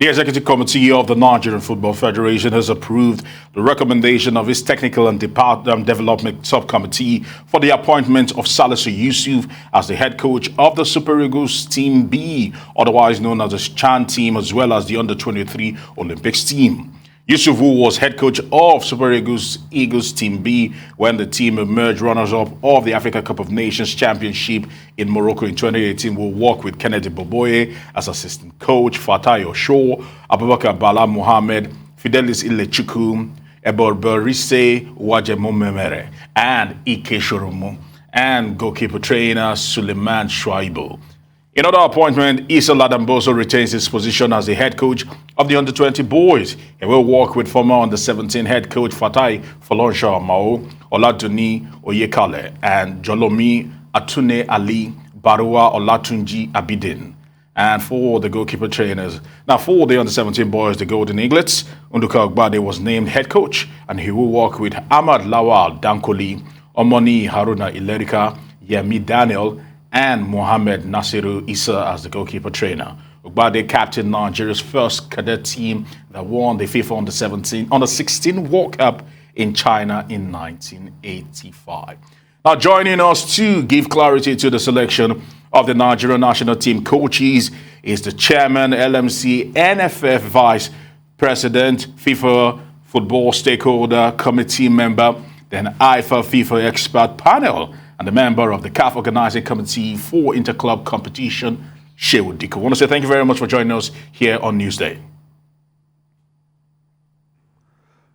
The Executive Committee of the Nigerian Football Federation has approved the recommendation of its Technical and Development Subcommittee for the appointment of Salisu Yusuf as the head coach of the Super Eagles Team B, otherwise known as the Chan team, as well as the Under-23 Olympics team. Yusuf, who was head coach of Super Eagles Team B when the team emerged runners-up of the Africa Cup of Nations Championship in Morocco in 2018, will work with Kennedy Boboye as assistant coach, Fatai Osho, Abubakar Bala Mohammed, Fidelis Ilechukwu, Ebor Berise Wajemomemere, and Ike Shoromo, and goalkeeper trainer Suleiman Shuaibu. In other appointment, Issa Ladamboso retains his position as the head coach of the Under-20 boys. He will work with former Under-17 head coach Fatai Folonsha Mao, Oladuni Oyekale, and Jolomi Atune Ali Barua Olatunji Abidin. And for the goalkeeper trainers, now for the Under-17 boys, the Golden Eaglets, Unduka Ogbade was named head coach, and he will work with Ahmad Lawal Dankoli, Omoni Haruna Ilerika, Yemi Daniel, and Mohamed Nasiru Issa as the goalkeeper trainer. Ogbade captained Nigeria's first cadet team that won the FIFA Under-16 World Cup in China in 1985. Now, joining us to give clarity to the selection of the Nigerian national team coaches is the chairman, LMC, NFF Vice President, FIFA Football Stakeholder Committee member, then IFAB FIFA Expert Panel, and the member of the CAF Organizing Committee for Interclub Competition, Shehu Dikko. I want to say thank you very much for joining us here on Newsday.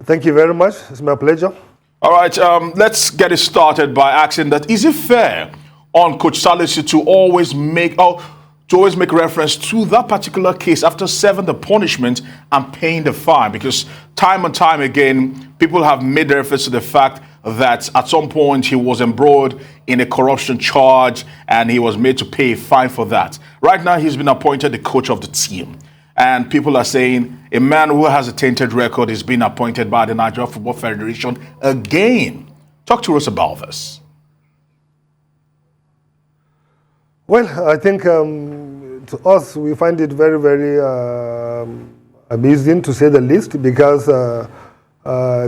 Thank you very much. It's my pleasure. All right, let's get it started by asking that, is it fair on Coach Salisu to always make reference to that particular case after serving the punishment and paying the fine? Because time and time again, people have made reference to the fact that at some point he was embroiled in a corruption charge and he was made to pay a fine for that. Right now, he's been appointed the coach of the team. And people are saying a man who has a tainted record is being appointed by the Nigerian Football Federation again. Talk to us about this. Well, I think to us, we find it very, very amusing, to say the least, because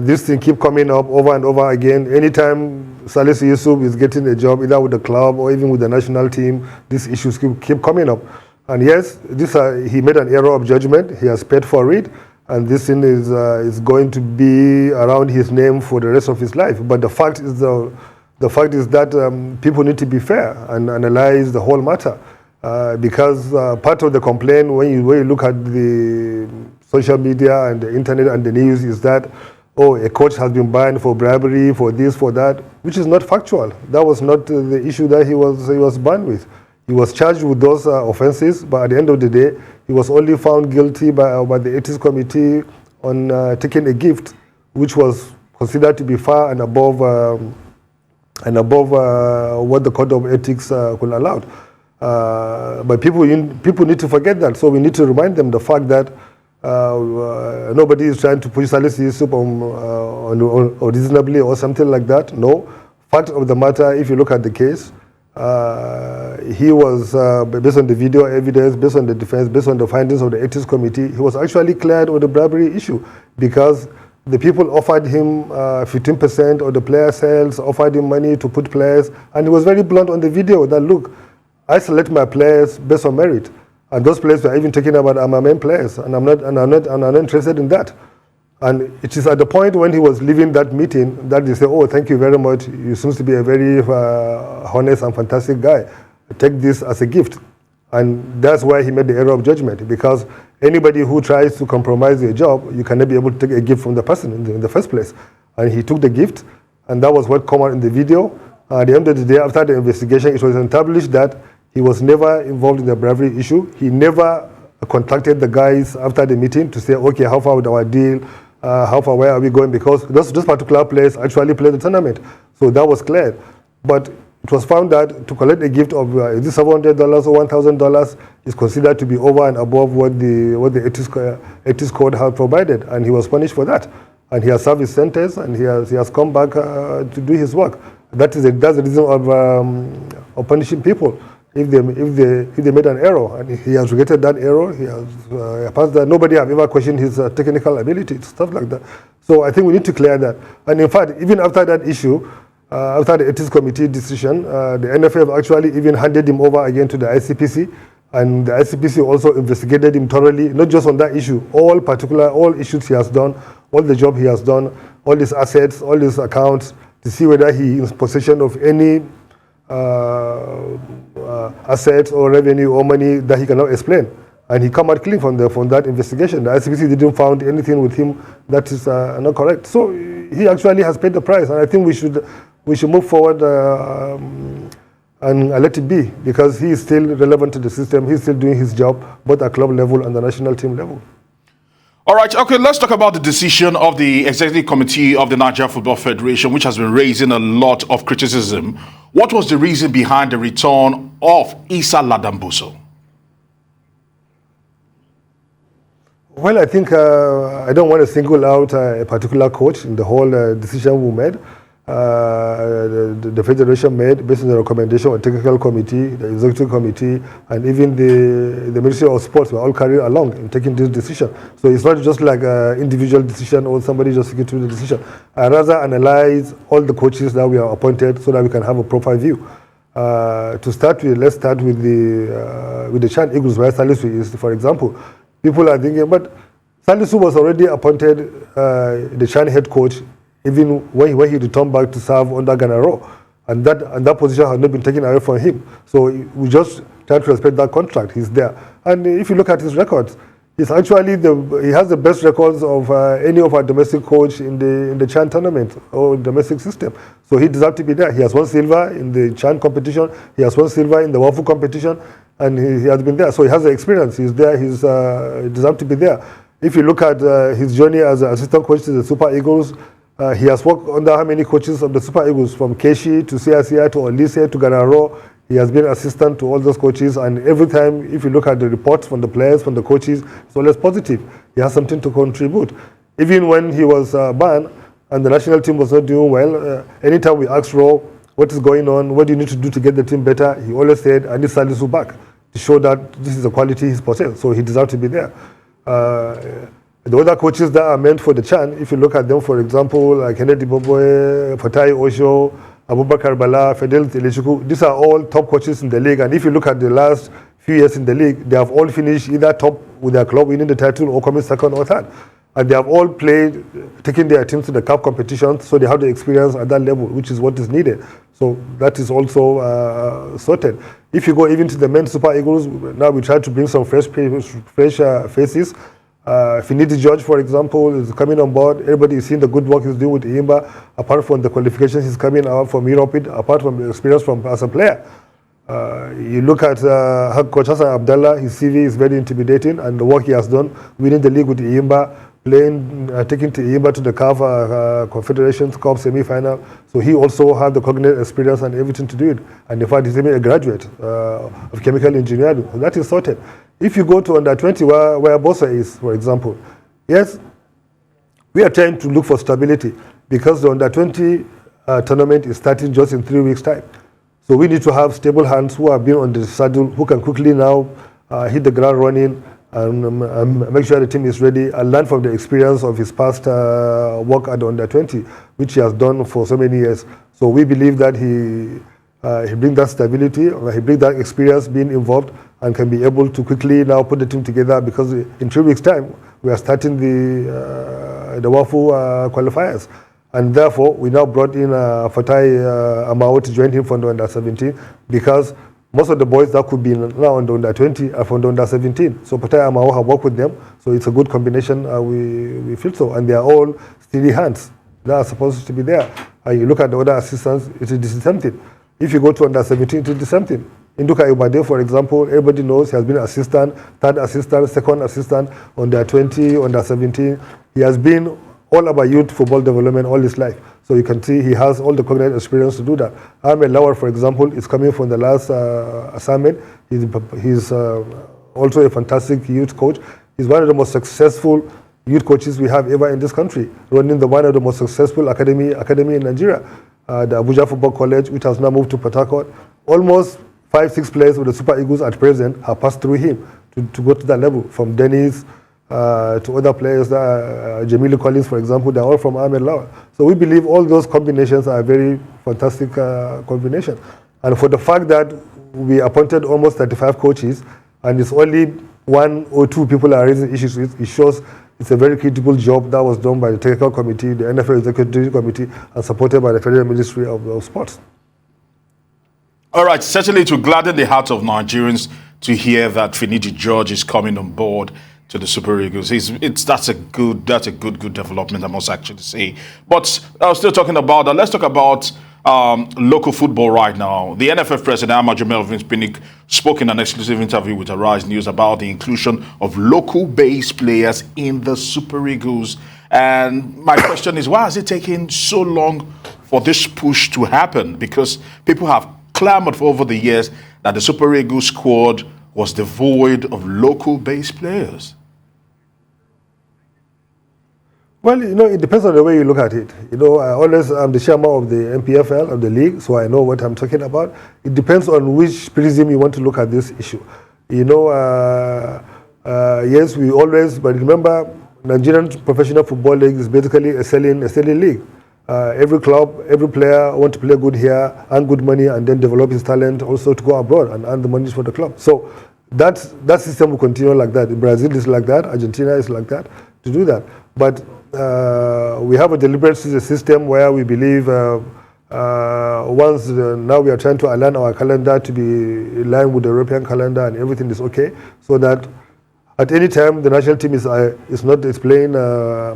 this thing keep coming up over and over again. Anytime Salisu Yusuf is getting a job, either with the club or even with the national team, these issues keep coming up. And yes, he made an error of judgment. He has paid for it, and this thing is going to be around his name for the rest of his life. But the fact is that people need to be fair and analyze the whole matter, because part of the complaint when you look at the social media and the internet and the news is that, oh, a coach has been banned for bribery, for this, for that, which is not factual. That was not the issue that he was banned with. He was charged with those offenses, but at the end of the day, he was only found guilty by the Ethics Committee on taking a gift, which was considered to be far and above what the Code of Ethics could allow. But people need to forget that, so we need to remind them the fact that nobody is trying to push Salisu Yusuf on reasonably or something like that. No. Fact of the matter, if you look at the case, he was, based on the video evidence, based on the defense, based on the findings of the Ethics Committee, he was actually cleared on the bribery issue because the people offered him 15% of the player sales, offered him money to put players, and he was very blunt on the video that, look, I select my players based on merit. And those players were even talking about my main players, and I'm not interested in that. And it is at the point when he was leaving that meeting that they say, oh, thank you very much. You seem to be a very honest and fantastic guy. Take this as a gift. And that's why he made the error of judgment, because anybody who tries to compromise your job, you cannot be able to take a gift from the person in the first place. And he took the gift, and that was what came out in the video. At the end of the day, after the investigation, it was established that he was never involved in the bribery issue. He never contacted the guys after the meeting to say, okay, how far with our deal? Where are we going? Because those particular players actually played the tournament. So that was cleared. But it was found that to collect a gift of is this $700 or $1,000 is considered to be over and above what the ethics code had provided, and he was punished for that. And he has served his sentence, and he has come back to do his work. That's the reason of punishing people. if they made an error, and he has regretted that error. He has passed that. Nobody have ever questioned his technical ability, stuff like that. So I think we need to clear that. And in fact, even after that issue, after the ethics committee decision, the NFF actually even handed him over again to the ICPC, and the ICPC also investigated him thoroughly, not just on that issue, all issues he has done, all the job he has done, all his assets, all his accounts, to see whether he is in possession of any assets or revenue or money that he cannot explain. And he come out clean from that investigation. The ICPC didn't find anything with him that is not correct. So he actually has paid the price, and I think we should move forward and let it be, because he is still relevant to the system. He's still doing his job, both at club level and the national team level. All right, okay, let's talk about the decision of the Executive Committee of the Nigeria Football Federation, which has been raising a lot of criticism. What was the reason behind the return of Issa Ladamboso? Well, I think I don't want to single out a particular coach in the whole decision we made. The Federation made based on the recommendation of the Technical Committee, the Executive Committee, and even the Ministry of Sports were all carried along in taking this decision. So it's not just like an individual decision or somebody just sticking to the decision. I rather analyze all the coaches that we are appointed so that we can have a proper view. To start with, let's start with the Chan Eagles, where Salisu is, for example. People are thinking, but Salisu was already appointed the Chan head coach even when he returned back to serve under Ganaro. And that position has not been taken away from him. So we just try to respect that contract. He's there. And if you look at his records, he's actually he has the best records of any of our domestic coach in the Chan tournament or domestic system. So he deserves to be there. He has won silver in the Chan competition. He has won silver in the Wafu competition. And he has been there. So he has the experience. He's there. He deserves to be there. If you look at his journey as an assistant coach to the Super Eagles, he has worked under how many coaches of the Super Eagles, from Keshi to CSCI to Olise to Ganaro. He has been assistant to all those coaches, and every time, if you look at the reports from the players, from the coaches, it's always positive. He has something to contribute. Even when he was banned and the national team was not doing well, anytime we asked Ro, what is going on, what do you need to do to get the team better, he always said, I need Salisu back, to show that this is the quality he's possessed, so he deserves to be there. The other coaches that are meant for the Chan, if you look at them, for example, like Kennedy Boboe, Fatai Osho, Abubakar Bala, Fidel Telechuku, these are all top coaches in the league. And if you look at the last few years in the league, they have all finished either top with their club winning the title or coming second or third. And they have all played, taking their teams to the cup competitions, so they have the experience at that level, which is what is needed. So that is also sorted. If you go even to the men's Super Eagles, now we try to bring some fresh faces. Finidi George, for example, is coming on board. Everybody is seeing the good work he's doing with Imba, apart from the qualifications he's coming out from Europe, apart from the experience as a player. You look at Coach Hassan Abdallah, his CV is very intimidating, and the work he has done, winning the league with Imba, taking Imba to the CAF Confederations Cup semi-final. So he also had the cognitive experience and everything to do it. And in fact, he's even a graduate of chemical engineering. So that is sorted. If you go to under 20, where Bosa is, for example, yes, we are trying to look for stability because the under 20 tournament is starting just in 3 weeks' time. So we need to have stable hands who have been on the saddle, who can quickly now hit the ground running and make sure the team is ready and learn from the experience of his past work at the under 20, which he has done for so many years. So we believe that he brings that stability, he brings that experience being involved, and can be able to quickly now put the team together, because in 3 weeks' time we are starting the Wafu qualifiers. And therefore, we now brought in Fatai Amao to join him from the under 17, because most of the boys that could be now on the under 20 are from the under 17. So Fatai Amao have worked with them, so it's a good combination. We feel so, and they are all steady hands that are supposed to be there. And you look at the other assistants, it is the same thing. If you go to under 17, it is the same thing. Induka Ibade, for example, everybody knows he has been assistant, third assistant, second assistant, under 20, under 17. He has been all about youth football development all his life. So you can see he has all the cognitive experience to do that. Ahmed Lawar, for example, is coming from the last assignment. He's also a fantastic youth coach. He's one of the most successful youth coaches we have ever in this country, running one of the most successful academy in Nigeria, the Abuja Football College, which has now moved to Port Harcourt. Almost 5-6 players of the Super Eagles at present have passed through him to go to that level, from Dennis to other players, Jamilu Collins, for example. They're all from Ahmed Lawal. So we believe all those combinations are a very fantastic combination. And for the fact that we appointed almost 35 coaches, and it's only 1 or 2 people are raising issues with, it shows it's a very critical job that was done by the technical committee, the NFF executive committee, and supported by the Federal Ministry of Sports. All right, certainly to gladden the hearts of Nigerians to hear that Finidi George is coming on board to the Super Eagles. That's a good development, I must actually say. But I was still talking about that. Let's talk about local football right now. The NFF president, Amaju Melvin Pinnick, spoke in an exclusive interview with Arise News about the inclusion of local-based players in the Super Eagles. And my question is, why has it taken so long for this push to happen? Because people have clamored for over the years that the Super Eagles squad was devoid of local-based players. Well, it depends on the way you look at it. I'm the chairman of the NPFL, of the league, so I know what I'm talking about. It depends on which prism you want to look at this issue. Yes, we always, but remember, Nigerian Professional Football League is basically a selling league. Every club, every player want to play good here, earn good money, and then develop his talent also to go abroad and earn the money for the club. So that system will continue like that. Brazil is like that. Argentina is like that, to do that. But we have a deliberate system where we believe now we are trying to align our calendar to be in line with the European calendar, and everything is okay, so that at any time the national team is not playing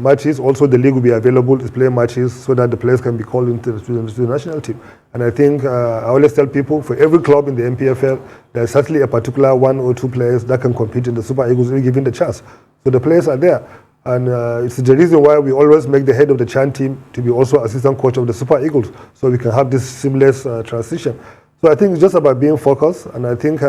matches. Also, the league will be available to play matches so that the players can be called into the national team. And I think I always tell people, for every club in the NPFL, there's certainly a particular 1 or 2 players that can compete in the Super Eagles if given the chance. So the players are there. And it's the reason why we always make the head of the Chan team to be also assistant coach of the Super Eagles, so we can have this seamless transition. So I think it's just about being focused, and I think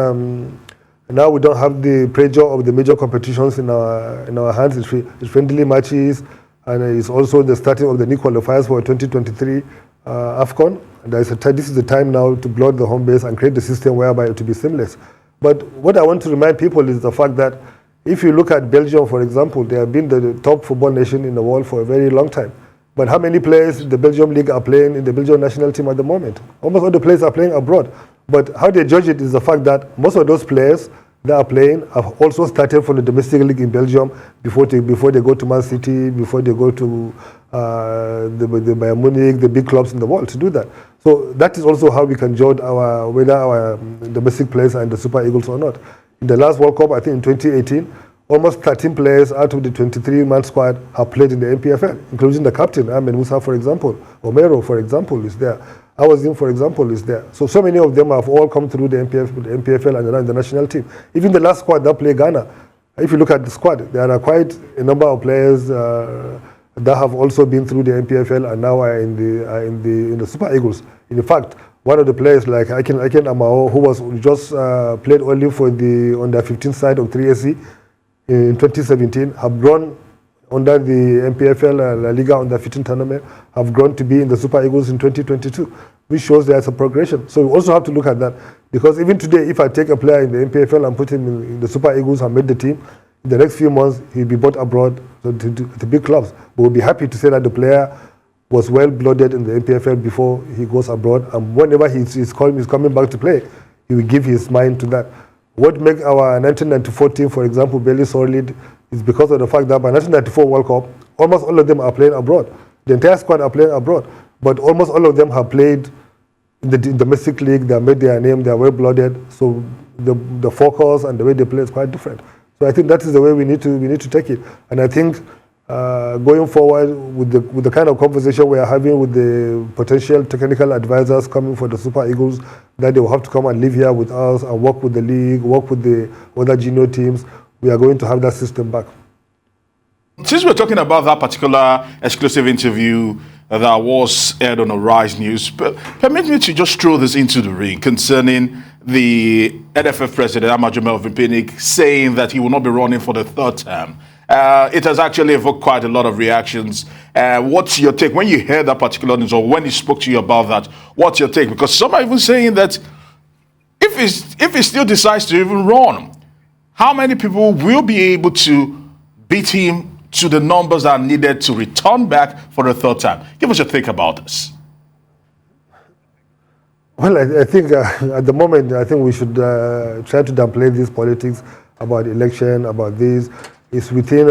now we don't have the pressure of the major competitions in our hands. It's friendly matches, and it's also the starting of the new qualifiers for 2023 AFCON. And this is the time now to blood the home base and create the system whereby it will be seamless. But what I want to remind people is the fact that if you look at Belgium, for example, they have been the top football nation in the world for a very long time. But how many players in the Belgium league are playing in the Belgium national team at the moment? Almost all the players are playing abroad. But how they judge it is the fact that most of those players that are playing have also started from the domestic league in Belgium before they go to Man City, before they go to the Bayern Munich, the big clubs in the world to do that. So that is also how we can judge whether our domestic players are in the Super Eagles or not. In the last World Cup, I think in 2018, almost 13 players out of the 23-man squad have played in the NPFL, including the captain, Ahmed Musa, for example. Omero, for example, is there. Awazim, for example, is there. So many of them have all come through the NPFL and around the national team. Even the last squad that played Ghana, if you look at the squad, there are quite a number of players that have also been through the NPFL and now are in the Super Eagles. In fact, one of the players like Aiken Amao, who was just played only for the under 15 side of 3SC in 2017, have grown under the NPFL La Liga under 15 tournament, have grown to be in the Super Eagles in 2022, which shows there's a progression. So we also have to look at that, because even today, if I take a player in the NPFL and put him in the Super Eagles and made the team, in the next few months he'll be bought abroad to big clubs. But we'll be happy to say that the player was well-blooded in the NPFL before he goes abroad, and whenever he's coming back to play, he will give his mind to that. What makes our 1994 team, for example, very solid is because of the fact that by 1994 World Cup, almost all of them are playing abroad. The entire squad are playing abroad, but almost all of them have played in the domestic league. They have made their name, they are well-blooded, so the focus and the way they play is quite different. So I think that is the way we need to take it, and I think going forward with the kind of conversation we are having with the potential technical advisors coming for the Super Eagles, that they will have to come and live here with us and work with the league, work with the other junior teams, we are going to have that system back. Since we're talking about that particular exclusive interview that was aired on Arise News, permit me to just throw this into the ring concerning the NFF president, Amaju Melvin Pinnick, saying that he will not be running for the 3rd term. It has actually evoked quite a lot of reactions. What's your take? When you heard that particular news, or when he spoke to you about that, what's your take? Because some are even saying that if if he still decides to even run, how many people will be able to beat him to the numbers that are needed to return back for the third time? Give us your think about this. Well, I think at the moment, I think we should try to downplay these politics about election, about this. It's within,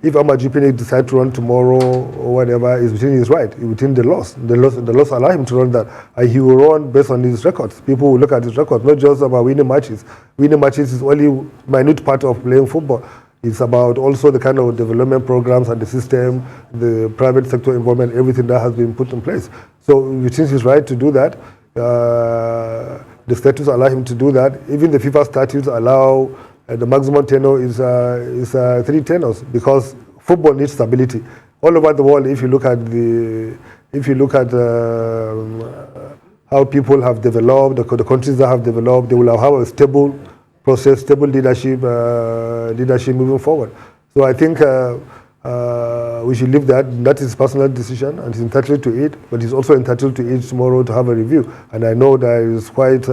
if Ahmad Jupine decides to run tomorrow or whatever, it's within his right, within the laws. The laws allow him to run that. And he will run based on his records. People will look at his records, not just about winning matches. Winning matches is only a minute part of playing football. It's about also the kind of development programs and the system, the private sector involvement, everything that has been put in place. So within his right to do that, the statutes allow him to do that. Even the FIFA statutes allow the maximum tenure is 3 tenures, because football needs stability. All over the world, if you look at how people have developed, the countries that have developed, they will have a stable process, stable leadership moving forward. So I think we should leave that. That is personal decision, and he's entitled to it. But he's also entitled to it tomorrow to have a review. And I know there is quite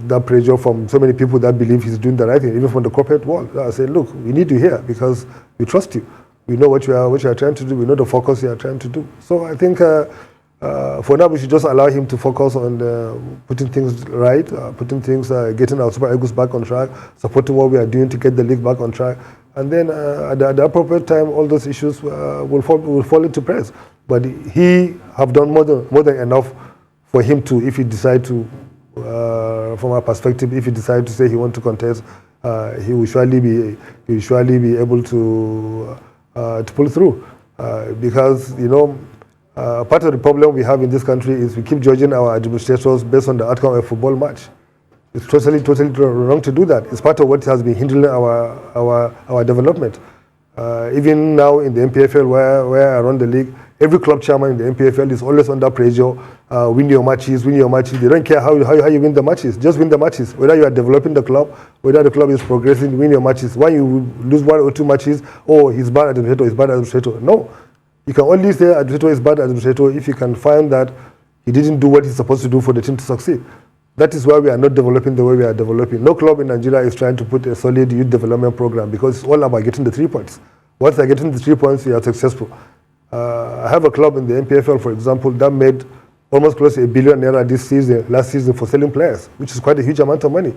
that pressure from so many people that believe he's doing the right thing, even from the corporate world. I say, look, we need you here because we trust you. We know what you are trying to do. We know the focus you are trying to do. So I think for now we should just allow him to focus on putting things right, getting our Super Eagles back on track, supporting what we are doing to get the league back on track. And then at the appropriate time, all those issues will fall into place. But he have done more than enough for him to, if he decide to, from our perspective, if he decide to say he want to contest, he will surely be able to pull through, because part of the problem we have in this country is we keep judging our administrators based on the outcome of a football match. It's totally wrong to do that. It's part of what has been hindering our development. Even now in the NPFL, where I run the league, every club chairman in the NPFL is always under pressure. Win your matches. They don't care how you win the matches. Just win the matches. Whether you are developing the club, whether the club is progressing, win your matches. When you lose 1 or 2 matches, oh, he's bad administrator. No. You can only say administrator is bad administrator if you can find that he didn't do what he's supposed to do for the team to succeed. That is why we are not developing the way we are developing. No club in Nigeria is trying to put a solid youth development program, because it's all about getting the 3 points. Once they're getting the 3 points, you are successful. I have a club in the NPFL, for example, that made almost close to £1 billion last season for selling players, which is quite a huge amount of money.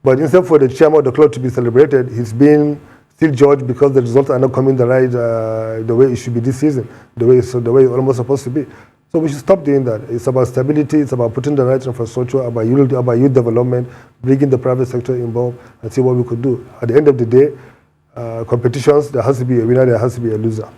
But instead for the chairman of the club to be celebrated, he's been still judged because the results are not coming the way it should be this season, the way it's almost supposed to be. So we should stop doing that. It's about stability. It's about putting the right infrastructure, about youth development, bringing the private sector involved, and see what we could do. At the end of the day, competitions, there has to be a winner, there has to be a loser.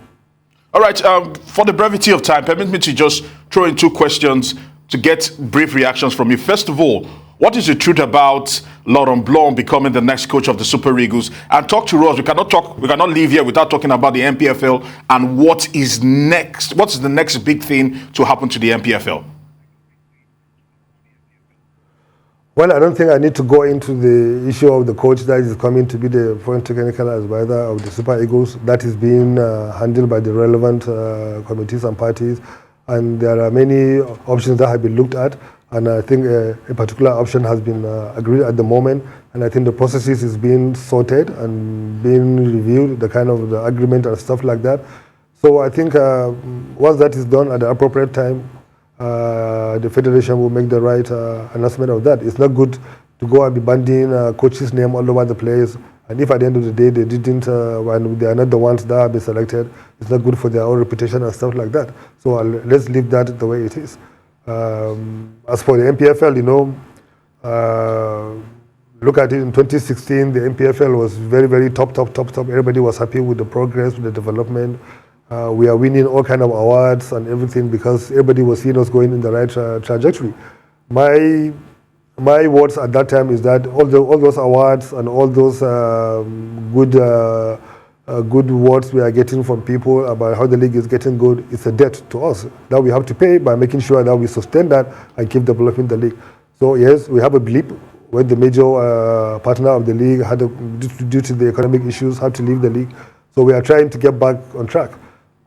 All right. For the brevity of time, permit me to just throw in 2 questions to get brief reactions from you. First of all, what is the truth about Laurent Blanc becoming the next coach of the Super Eagles? And talk to us. We cannot leave here without talking about the NPFL and what is next. What is the next big thing to happen to the NPFL? Well, I don't think I need to go into the issue of the coach that is coming to be the foreign technical advisor of the Super Eagles. That is being handled by the relevant committees and parties. And there are many options that have been looked at. And I think a particular option has been agreed at the moment. And I think the processes is being sorted and being reviewed, the kind of the agreement and stuff like that. So I think once that is done at the appropriate time, the federation will make the right announcement of that. It's not good to go and be bandying coach's name all over the place. And if at the end of the day they didn't, when they are not the ones that have been selected, it's not good for their own reputation and stuff like that. So let's leave that the way it is. As for the NPFL, look at it in 2016, the NPFL was very, very top. Everybody was happy with the progress, with the development. We are winning all kind of awards and everything because everybody was seeing us going in the right trajectory. My words at that time is that all those awards and all those good words we are getting from people about how the league is getting good, it's a debt to us that we have to pay by making sure that we sustain that and keep developing the league. So yes, we have a blip when the major partner of the league had due to the economic issues had to leave the league. So we are trying to get back on track.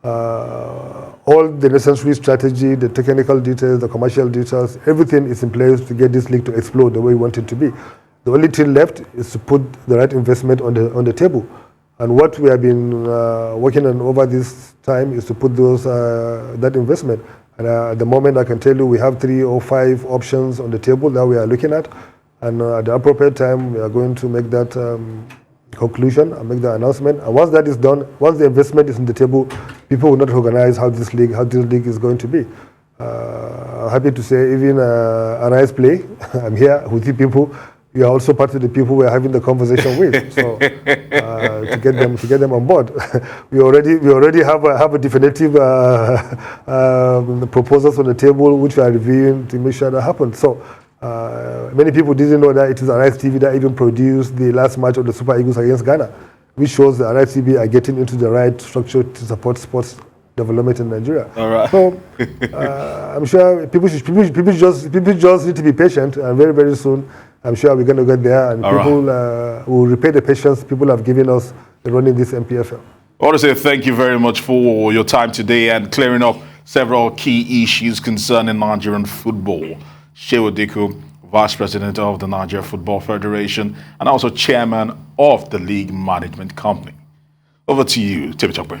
all the necessary strategy, the technical details, the commercial details, everything is in place to get this league to explode the way we want it to be. The only thing left is to put the right investment on the table. And what we have been working on over this time is to put that investment. And at the moment, I can tell you we have 3 or 5 options on the table that we are looking at. And at the appropriate time, we are going to make that conclusion and make the announcement. And once that is done, once the investment is on the table, people will not recognize how this league is going to be. I'm happy to say, even Arise Play, I'm here with you people. You are also part of the people we are having the conversation with. So to get them on board, we already have a definitive proposals on the table which we are reviewing to make sure that happens. So many people didn't know that it is Arise TV that even produced the last match of the Super Eagles against Ghana, which shows that Arise TV are getting into the right structure to support sports development in Nigeria. All right. So I'm sure people just need to be patient, and very, very soon I'm sure we're going to get there, and people will repay the patience people have given us in running this MPFL. I want to say thank you very much for your time today and clearing up several key issues concerning Nigerian football. Shehu Dikko, Vice President of the Nigeria Football Federation and also Chairman of the League Management Company. Over to you, Tibitokwe.